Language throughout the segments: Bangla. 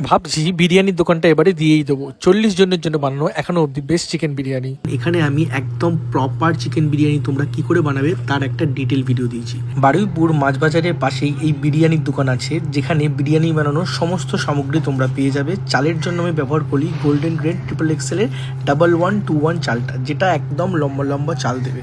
ভাবছি বিরিয়ানির দোকানটা এবারে দিয়েই দেবো। 40 জনের জন্য বানানো এখনো অব্দি বেস্ট চিকেন বিরিয়ানি। এখানে আমি একদম প্রপার চিকেন বিরিয়ানি তোমরা কি করে বানাবে তার একটা ডিটেল ভিডিও দিয়েছি। বারুইপুর মাছ বাজারের পাশেই এই বিরিয়ানির দোকান আছে, যেখানে বিরিয়ানি বানানোর সমস্ত সামগ্রী তোমরা পেয়ে যাবে। চালের জন্য আমি ব্যবহার করি গোল্ডেন গ্রেড XXL এর 1121 চালটা, যেটা একদম লম্বা লম্বা চাল দেবে।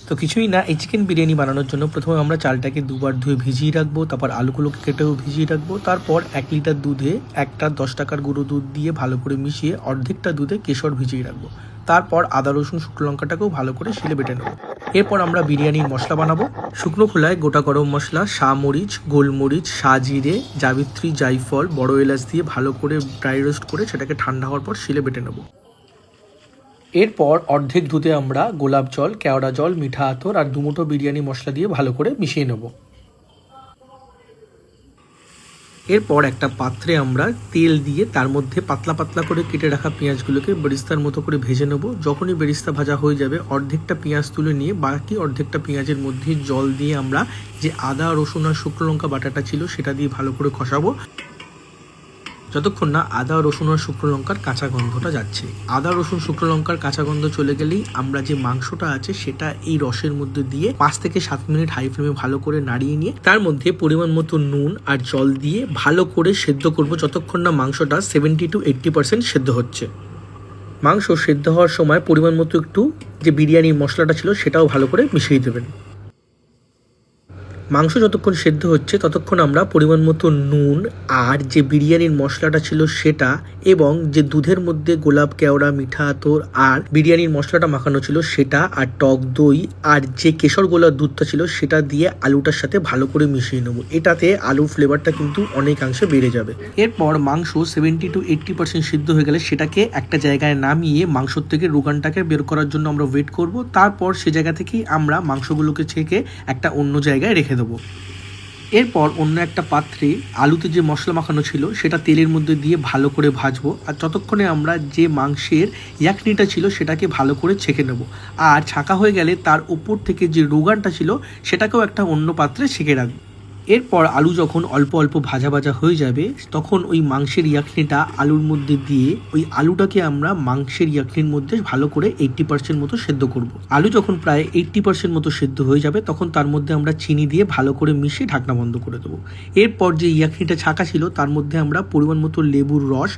তো কিছুই না, এই চিকেন বিরিয়ানি বানানোর জন্য প্রথমে আমরা চালটাকে দুবার ধুয়ে ভিজিয়ে রাখবো, তারপর আলুগুলোকে কেটেও ভিজিয়ে রাখবো। তারপর 1 লিটার দুধে একটা 10 টাকার গুঁড়ো দুধ দিয়ে ভালো করে মিশিয়ে অর্ধেকটা দুধে কেশর ভিজিয়ে রাখবো। তারপর আদা রসুন শুকনো লঙ্কাটাকেও ভালো করে শিলে বেটে নেবো। এরপর আমরা বিরিয়ানির মশলা বানাবো। শুকনো খোলায় গোটা গরম মশলা, মরিচ, গোলমরিচ, জিরে, জাবিত্রী, জায়ফল, বড় এলাচ দিয়ে ভালো করে ড্রাই রোস্ট করে সেটাকে ঠান্ডা হওয়ার পর শিলে বেটে নেবো। এরপর অর্ধেক দুধে আমরা গোলাপ জল, কেওড়া জল, মিঠা আতর আর 2 মুঠো বিরিয়ানি মশলা দিয়ে ভালো করে মিশিয়ে নেব। এরপর একটা পাত্রে আমরা তেল দিয়ে তার মধ্যে পাতলা পাতলা করে কেটে রাখা পেঁয়াজগুলোকে বেরেস্তার মতো করে ভেজে নেব। যখনই বেরেস্তা ভাজা হয়ে যাবে অর্ধেকটা পেঁয়াজ তুলে নিয়ে বাকি অর্ধেকটা পেঁয়াজের মধ্যে জল দিয়ে আমরা যে আদা রসুন আর শুকনো লঙ্কা বাটাটা ছিল সেটা দিয়ে ভালো করে কষাবো, যতক্ষণ না আদা রসুন আর শুকনো লঙ্কার কাঁচা গন্ধটা যাচ্ছে। আদা রসুন শুকনো লঙ্কার কাঁচা গন্ধ চলে গেলেই আমরা যে মাংসটা আছে সেটা এই রসের মধ্যে দিয়ে 5 থেকে 7 মিনিট হাই ফ্লেমে ভালো করে নাড়িয়ে নিয়ে তার মধ্যে পরিমাণ মতো নুন আর জল দিয়ে ভালো করে সেদ্ধ করব, যতক্ষণ না মাংসটা 70 to 80% সেদ্ধ হচ্ছে। মাংস সেদ্ধ হওয়ার সময় পরিমাণ মতো একটু যে বিরিয়ানির মশলাটা ছিল সেটাও ভালো করে মিশিয়ে দেবেন। মাংস যতক্ষণ সেদ্ধ হচ্ছে ততক্ষণ আমরা পরিমাণ মতো নুন আর যে বিরিয়ানির মশলাটা ছিল সেটা এবং যে দুধের মধ্যে গোলাপ, কেওড়া, মিঠা আতর আর বিরিয়ানির মশলাটা মাখানো ছিল সেটা আর টক দই আর যে কেশর গোলার দুধটা ছিল সেটা দিয়ে আলুটার সাথে ভালো করে মিশিয়ে নেবো। এটাতে আলুর ফ্লেভারটা কিন্তু অনেকাংশে বেড়ে যাবে। এরপর মাংস 70 to 80% সিদ্ধ হয়ে গেলে সেটাকে একটা জায়গায় নামিয়ে মাংসর থেকে রোগানটাকে বের করার জন্য আমরা ওয়েট করব। তারপর সে জায়গা থেকেই আমরা মাংসগুলোকে ছেঁকে একটা অন্য জায়গায় রেখে দেবো। এরপর অন্য একটা পাত্রে আলুতে যে মশলা মাখানো ছিল সেটা তেলের মধ্যে দিয়ে ভালো করে ভাজবো, আর ততক্ষণে আমরা যে মাংসের ইয়াকনিটা ছিল সেটাকে ভালো করে ছেঁকে নেব। আর ছাঁকা হয়ে গেলে তার উপর থেকে যে রোগানটা ছিল সেটাকেও একটা অন্য পাত্রে ছেঁকে রাখবো। এরপর আলু যখন অল্প অল্প ভাজা ভাজা হয়ে যাবে তখন ওই মাংসের ইয়াকনিটা আলুর মধ্যে দিয়ে ওই আলুটাকে আমরা মাংসের ইয়াকনির মধ্যে ভালো করে 80% মতো সেদ্ধ করব। আলু যখন প্রায় 80% মতো সেদ্ধ হয়ে যাবে তখন তার মধ্যে আমরা চিনি দিয়ে ভালো করে মিশিয়ে ঢাকনা বন্ধ করে দেবো। এরপর যে ইয়াকনিটা ছাঁকা ছিল তার মধ্যে আমরা পরিমাণ মতো লেবুর রস,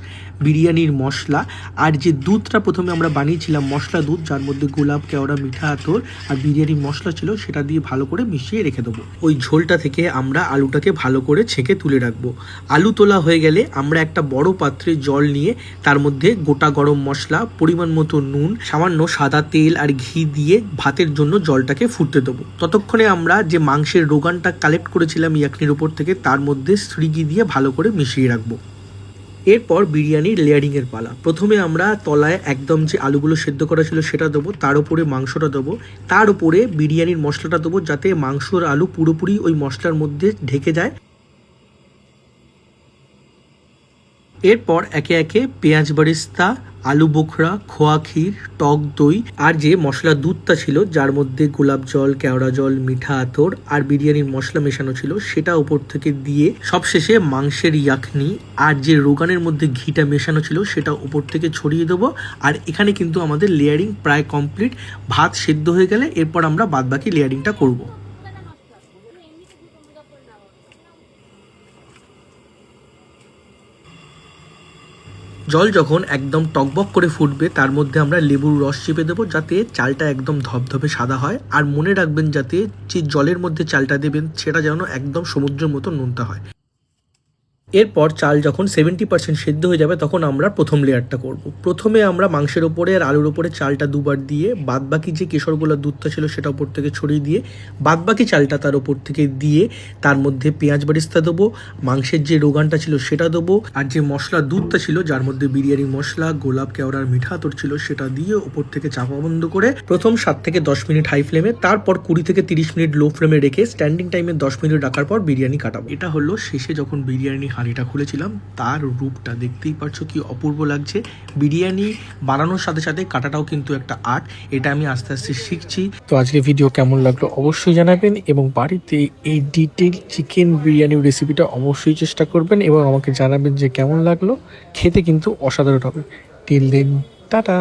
বিরিয়ানির মশলা আর যে দুধটা প্রথমে আমরা বানিয়েছিলাম মশলা দুধ, যার মধ্যে গোলাপ, কেওড়া, মিঠা আতর আর বিরিয়ানির মশলা ছিল, সেটা দিয়ে ভালো করে মিশিয়ে রেখে দেবো। ওই ঝোলটা থেকে আমরা আলুটাকে ভালো করে ছেঁকে তুলে রাখবো। আলু তোলা হয়ে গেলে আমরা একটা বড় পাত্রে জল নিয়ে তার মধ্যে গোটা গরম মশলা, পরিমাণ মতো নুন, সামান্য সাদা তেল আর ঘি দিয়ে ভাতের জন্য জলটাকে ফুটতে দেবো। ততক্ষণে আমরা যে মাংসের রোগানটা কালেক্ট করেছিলাম ইয়াকনির উপর থেকে তার মধ্যে শ্রীগি দিয়ে ভালো করে মিশিয়ে রাখবো। এরপর বিরিয়ানির লেয়ারিংয়ের পালা। প্রথমে আমরা তলায় একদম যে আলুগুলো সেদ্ধ করা ছিল সেটা দেবো, তার উপরে মাংসটা দেবো, তার উপরে বিরিয়ানির মশলাটা দেবো যাতে মাংস আর আলু পুরোপুরি ওই মশলার মধ্যে ঢেকে যায়। এরপর একে একে পেঁয়াজ বেরেস্তা, আলু বোখরা, খোয়া ক্ষীর, টক দই আর যে মশলা দুধটা ছিল যার মধ্যে গোলাপ জল, কেওড়া জল, মিঠা আতর আর বিরিয়ানির মশলা মেশানো ছিল সেটা উপর থেকে দিয়ে সবশেষে মাংসের ইয়াকনি আর যে রোগানের মধ্যে ঘিটা মেশানো ছিল সেটা উপর থেকে ছড়িয়ে দেবো। আর এখানে কিন্তু আমাদের লেয়ারিং প্রায় কমপ্লিট। ভাত সেদ্ধ হয়ে গেলে এরপর আমরা বাদবাকি লেয়ারিংটা করবো। জল যখন একদম টকবক করে ফুটবে তার মধ্যে আমরা লেবুর রস চেপে দেবো যাতে চালটা একদম ধবধবে সাদা হয়। আর মনে রাখবেন যাতে যে জলের মধ্যে চালটা দেবেন সেটা যেন একদম সমুদ্রের মতো নোনতা হয়। এরপর চাল যখন 70% সেদ্ধ হয়ে যাবে তখন আমরা প্রথম লেয়ারটা করব। প্রথমে আমরা মাংসের ওপরে আর আলুর ওপরে চালটা দুবার দিয়ে বাদবাকি যে কেশরগোলার দুধটা ছিল সেটা ওপর থেকে ছড়িয়ে দিয়ে বাদবাকি চালটা তার ওপর থেকে দিয়ে তার মধ্যে পেঁয়াজ বেরেস্তা দেবো, মাংসের যে রোগানটা ছিল সেটা দেবো আর যে মশলা দুধটা ছিল যার মধ্যে বিরিয়ানি মশলা, গোলাপ, কেওড়ার মিঠা আতর ছিল সেটা দিয়ে ওপর থেকে চাপা বন্ধ করে প্রথম 7 থেকে 10 মিনিট হাই ফ্লেমে, তারপর 20 থেকে 30 মিনিট লো ফ্লেমে রেখে স্ট্যান্ডিং টাইমে 10 মিনিট রাখার পর বিরিয়ানি কাটাবো। এটা হলো শেষে যখন বিরিয়ানি হাঁড়িটা খুলেছিলাম তার রূপটা দেখতেই পাচ্ছ কি অপূর্ব লাগছে। বিরিয়ানি বানানোর সাথে সাথে কাটাটাও কিন্তু একটা আর্ট, এটা আমি আস্তে আস্তে শিখছি। তো আজকে ভিডিও কেমন লাগলো অবশ্যই জানাবেন এবং বাড়িতে এই ডিটেল চিকেন বিরিয়ানি রেসিপিটা অবশ্যই চেষ্টা করবেন এবং আমাকে জানাবেন যে কেমন লাগলো। খেতে কিন্তু অসাধারণ হবে। Till then, tata.